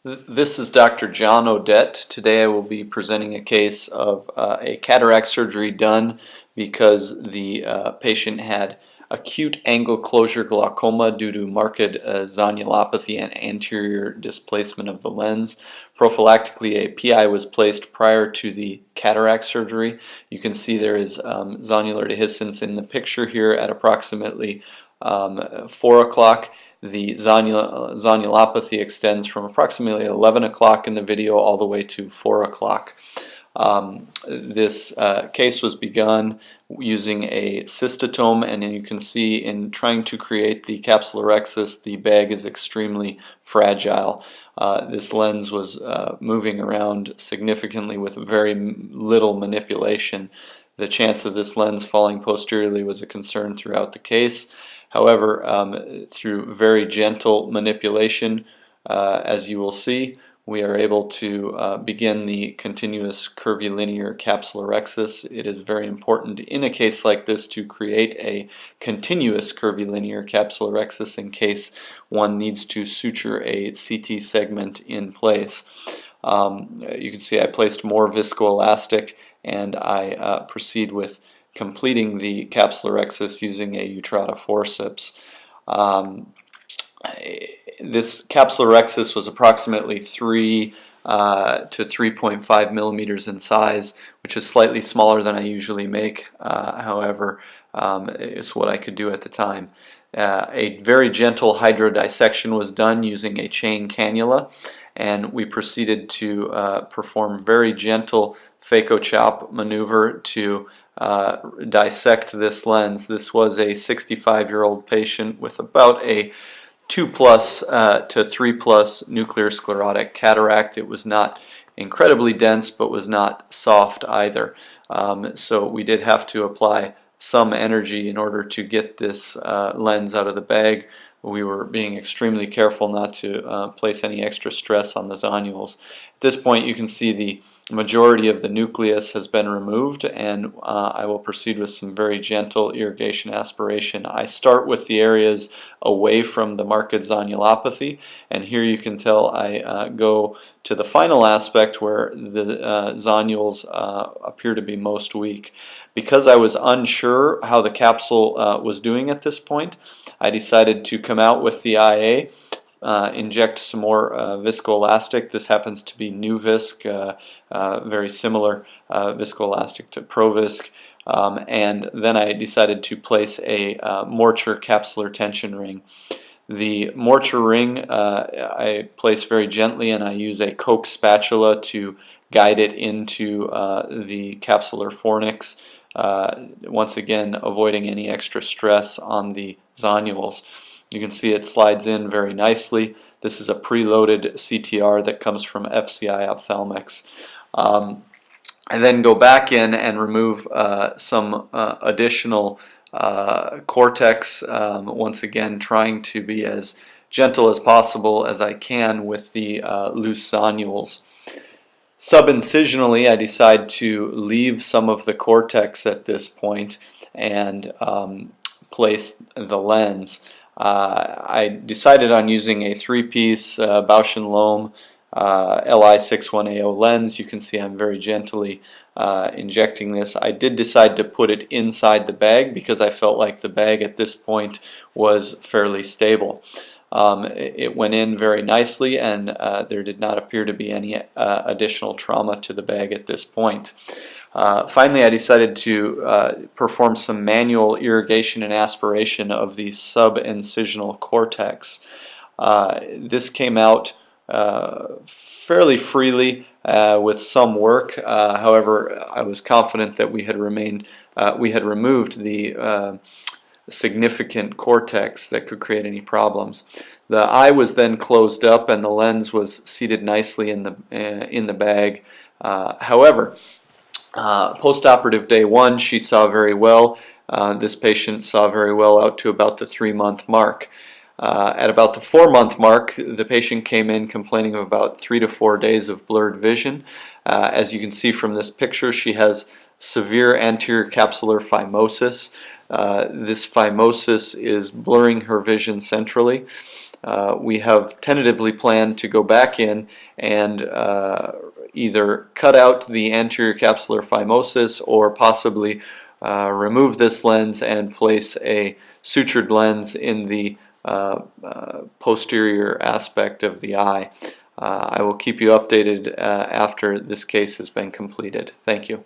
This is Dr. John Odette. Today I will be presenting a case of a cataract surgery done because the patient had acute angle closure glaucoma due to marked zonulopathy and anterior displacement of the lens. Prophylactically, a PI was placed prior to the cataract surgery. You can see there is zonular dehiscence in the picture here at approximately 4 o'clock. The zonulopathy extends from approximately 11 o'clock in the video all the way to 4 o'clock. This case was begun using a cystotome, and you can see in trying to create the capsular, the bag is extremely fragile. This lens was moving around significantly with very little manipulation. The chance of this lens falling posteriorly was a concern throughout the case. However, through very gentle manipulation, as you will see, we are able to begin the continuous curvilinear capsular. It is very important in a case like this to create a continuous curvilinear capsular in case one needs to suture a CT segment in place. You can see I placed more viscoelastic, and I proceed with completing the capsular using a Utrata forceps. This capsular was approximately 3 to 3.5 millimeters in size, which is slightly smaller than I usually make. However, it's what I could do at the time. A very gentle hydrodissection was done using a chain cannula, and we proceeded to perform very gentle phaco-chop maneuver to dissect this lens. This was a 65-year-old patient with about a 2+ to 3+ nuclear sclerotic cataract. It was not incredibly dense, but was not soft either. So we did have to apply some energy in order to get this lens out of the bag. We were being extremely careful not to place any extra stress on the zonules. At this point, you can see the majority of the nucleus has been removed, and I will proceed with some very gentle irrigation aspiration. I start with the areas away from the marked zonulopathy, and here you can tell I go to the final aspect where the zonules appear to be most weak. Because I was unsure how the capsule was doing at this point, I decided to come out with the IA, inject some more viscoelastic. This happens to be NuVisc, very similar viscoelastic to ProVisc, and then I decided to place a Morture capsular tension ring. The Morture ring I place very gently, and I use a Coke spatula to guide it into the capsular fornix, once again avoiding any extra stress on the zonules. You can see it slides in very nicely. This is a preloaded CTR that comes from FCI Ophthalmics. I then go back in and remove some additional cortex, once again trying to be as gentle as possible as I can with the loose zonules. Subincisionally, I decide to leave some of the cortex at this point and place the lens. I decided on using a 3-piece Bausch & Lomb LI61AO lens. You can see I'm very gently injecting this. I did decide to put it inside the bag because I felt like the bag at this point was fairly stable. It went in very nicely, and there did not appear to be any additional trauma to the bag at this point. Finally, I decided to perform some manual irrigation and aspiration of the subincisional cortex. This came out fairly freely with some work. However, I was confident that we had removed the significant cortex that could create any problems. The eye was then closed up, and the lens was seated nicely in the bag. However, post-operative day 1, she saw very well. This patient saw very well out to about the 3-month mark. At about the 4-month mark, the patient came in complaining of about 3 to 4 days of blurred vision. As you can see from this picture, she has severe anterior capsular phimosis. This phimosis is blurring her vision centrally. we have tentatively planned to go back in and either cut out the anterior capsular phimosis or possibly remove this lens and place a sutured lens in the posterior aspect of the eye. I will keep you updated after this case has been completed. Thank you.